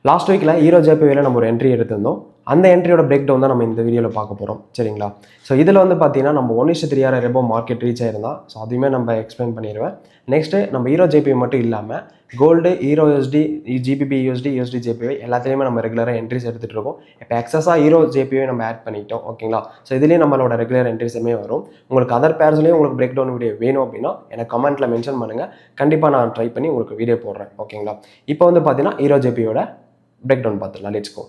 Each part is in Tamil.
லாஸ்ட் வீக்கில் ஹீரோ ஜேபியில் நம்ம ஒரு என்ட்ரி எடுத்திருந்தோம். அந்த என்ட்ரியோட பிரேக் டவுன் தான் நம்ம இந்த வீடியோவில் பார்க்க போகிறோம். சரிங்களா? ஸோ இதில் வந்து பார்த்தீங்கன்னா நம்ம 1:3 ரெபோ மார்க்கெட் ரீச் ஆயிருந்தா. ஸோ அதையுமே நம்ம எக்ஸ்பிளைன் பண்ணிடுவேன். நெக்ஸ்ட்டு நம்ம ஹீரோ ஜேபி மட்டும் இல்லாமல் gold, euro USD, GBP USD, USD JPY எல்லாத்துலேயுமே நம்ம ரெகுலராக என்ட்ரிஸ் எடுத்துகிட்டு இருக்கோம். இப்போ எக்ஸஸாக ஹீரோ ஜேபிஐ நம்ம ஆட் பண்ணிட்டோம். ஓகேங்களா? ஸோ இதுலேயும் நம்மளோட ரெகுலர் என்ட்ரிஸுமே வரும். உங்களுக்கு அதர் பேர்ஸ்லேயும் உங்களுக்கு பிரேக் டவுன் வீடியோ வேணும் அப்படின்னா எனக்கு கமெண்ட்டில் மென்ஷன் பண்ணுங்கள். கண்டிப்பாக நான் ட்ரை பண்ணி உங்களுக்கு வீடியோ போடுறேன். ஓகேங்களா? இப்போ வந்து பார்த்தீங்கன்னா ஹீரோ ஜேபியோட பிரேக் டவுன் பார்த்துடலாம். Let's go.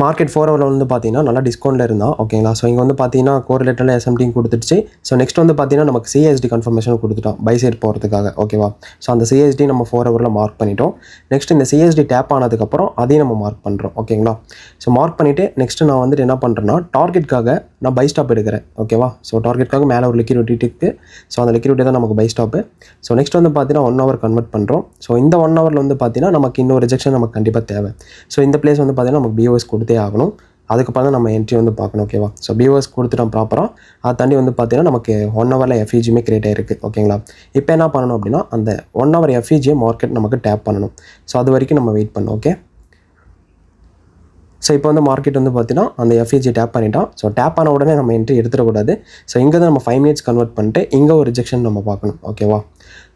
மார்க்கெட் 4 ஹவரில் வந்து பார்த்தீங்கன்னா நல்லா டிஸ்கவுண்ட்டில் இருந்தால். ஓகேங்களா? ஸோ இங்கே வந்து பார்த்தீங்கன்னா கோரிலேட்டரில் எஸ்எம்டியும் கொடுத்துருச்சு. ஸோ நெக்ஸ்ட் வந்து பார்த்தீங்கன்னா நமக்கு சிஎஸ்டி கன்ஃபர்மேஷன் கொடுத்துட்டோம் பை சைட் போகிறதுக்காக. ஓகேவா? ஸோ அந்த சிஎஸ்டி நம்ம 4 ஹவரில் மார்க் பண்ணிட்டோம். நெக்ஸ்ட் இந்த சிஎஸ்டி டேப் ஆனதுக்கப்புறம் அதையும் நம்ம மார்க் பண்ணுறோம். ஓகேங்களா? ஸோ மார்க் பண்ணிவிட்டு நெக்ஸ்ட்டு நான் வந்துட்டு என்ன பண்ணுறேன்னா டார்கெட்டுக்காக நான் பை ஸ்டாப் எடுக்கிறேன். ஓகேவா? ஸோ டார்கெட்டுக்காக மேலே ஒரு லிக்விடிட்டி இருக்குது. ஸோ அந்த லிக்விடிட்டி தான் நமக்கு பை ஸ்டாப்பு. ஸோ நெக்ஸ்ட் வந்து பார்த்தீங்கன்னா 1 ஹவர் கன்வெர்ட் பண்ணுறோம். ஸோ இந்த 1 ஹவரில் வந்து பார்த்தீங்கன்னா நமக்கு இன்னொரு ரிஜெக்ஷன் நமக்கு கண்டிப்பாக தேவை. ஸோ இந்த பிளேஸ் வந்து பார்த்தீங்கன்னா நமக்கு பிஓஎஸ் கொடுத்தே ஆகணும். அதுக்கப்புறம் தான் நம்ம என்ட்ரி வந்து பார்க்கணும். ஓகேவா? ஸோ பிஓஎஸ் கொடுத்துட்டோம் ப்ராப்பராக. அதை தாண்டி வந்து பார்த்தீங்கன்னா நமக்கு 1 ஹவரில் எஃப்இஜியுமே கிரியேட் ஆகிருக்கு. ஓகேங்களா? இப்போ என்ன பண்ணணும் அப்படின்னா அந்த 1 ஹவர் எஃப்இஜியை மார்க்கெட் நமக்கு டேப் பண்ணணும். ஸோ அது வரைக்கும் நம்ம வெயிட் பண்ணணும். ஓகே? ஸோ இப்போ வந்து மார்க்கெட் வந்து பார்த்தீங்கன்னா அந்த எஃப்இஜி டேப் பண்ணிட்டோம். ஸோ டேப் ஆன உடனே நம்ம என்ட்ரி எடுத்துடக்கூடாது. ஸோ இங்கே தான் நம்ம 5 மினிட்ஸ் கன்வெர்ட் பண்ணிட்டு இங்கே ஒரு ரிஜெக்ஷன் நம்ம பார்க்கணும். ஓகேவா?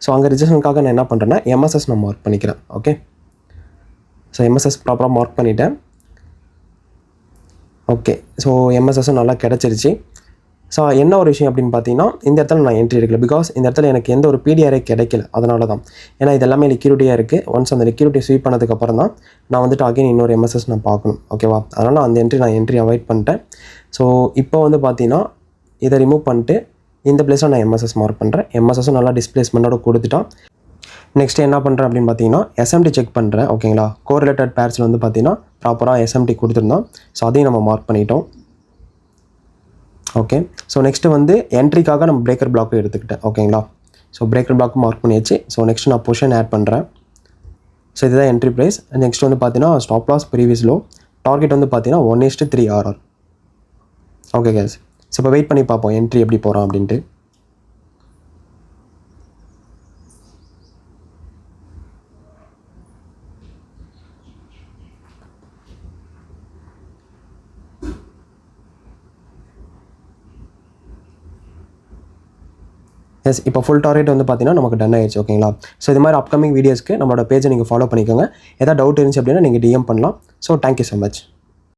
ஸோ அங்கே ரிஜெக்ஷனுக்காக நான் என்ன பண்ணுறேன்னா எம்எஸ்எஸ் நான் மார்க் பண்ணிக்கிறேன். ஓகே? ஸோ எம்எஸ்எஸ் ப்ராப்பராக மார்க் பண்ணிவிட்டேன். ஓகே. ஸோ எம்எஸ்எஸும் நல்லா கிடச்சிருச்சு. ஸோ என்ன ஒரு விஷயம் அப்படின்னு பார்த்தீங்கன்னா இந்த இடத்துல நான் என்ட்ரி எடுக்கல. பிகாஸ் இந்த இடத்துல எனக்கு எந்த ஒரு பிடிஆரே கிடைக்கல. அதனால தான். ஏன்னா இது எல்லாமே லிக்விடிட்டியாக இருக்குது. ஒன்ஸ் அந்த லிக்விடிட்டி ஸ்வீப் பண்ணதுக்கப்புறம் தான் நான் வந்துட்டு அகைன் இன்னொரு எம்எஸ்எஸ் நான் பார்க்கணும். ஓகேவா? அதனால் அந்த என்ட்ரி அவாய்ட் பண்ணிட்டேன். ஸோ இப்போ வந்து பார்த்தீங்கன்னா இதை ரிமூவ் பண்ணிட்டு இந்த பிளேஸில் நான் எம்எஸ்எஸ் மார்க் பண்ணுறேன். எம்எஸ்எஸும் நல்லா டிஸ்பிளேஸ்மெண்ட்டோட கொடுத்துட்டான். நெக்ஸ்ட் என்ன பண்ணுறேன் அப்படின்னு பார்த்தீங்கன்னா எஸ்எம்டி செக் பண்ணுறேன். ஓகேங்களா? கோரிலேட்டட் பேர்ஸில் வந்து பார்த்தீங்கன்னா ப்ராப்பராக எஸ்எம்டி கொடுத்துருந்தோம். ஸோ அதையும் நம்ம மார்க் பண்ணிட்டோம். ஓகே. ஸோ நெக்ஸ்ட்டு வந்து என்ட்ரிக்காக நம்ம பிரேக்கர் பிளாக்கும் எடுத்துக்கிட்டேன். ஓகேங்களா? ஸோ பிரேக்கர் பிளாக்கும் மார்க் பண்ணியாச்சு. ஸோ நெக்ஸ்ட் நான் பொசிஷன் ஆட் பண்ணுறேன். ஸோ இதுதான் என்ட்ரி ப்ரைஸ். நெக்ஸ்ட் வந்து பார்த்தீங்கன்னா stop loss previous low. Target வந்து பார்த்தீங்கன்னா 1:3 RR. Okay guys. ஸோ இப்போ வெயிட் பண்ணி பார்ப்போம் என்ட்ரி எப்படி போகிறோம் அப்படின்ட்டு. எஸ், இப்போ ஃபுல் டார்கெட் வந்து பார்த்தீங்கன்னா நமக்கு டன் ஆயிடுச்சு. ஓகேங்களா? ஸோ இது மாதிரி அப்கமிங் வீடியோஸ்க்கு நம்மளோட பேஜை நீங்கள் ஃபாலோ பண்ணிக்கோங்க. ஏதாவது டவுட் இருந்துச்சு அப்படின்னா நீங்கள் டிஎம் பண்ணலாம். So thank you so much.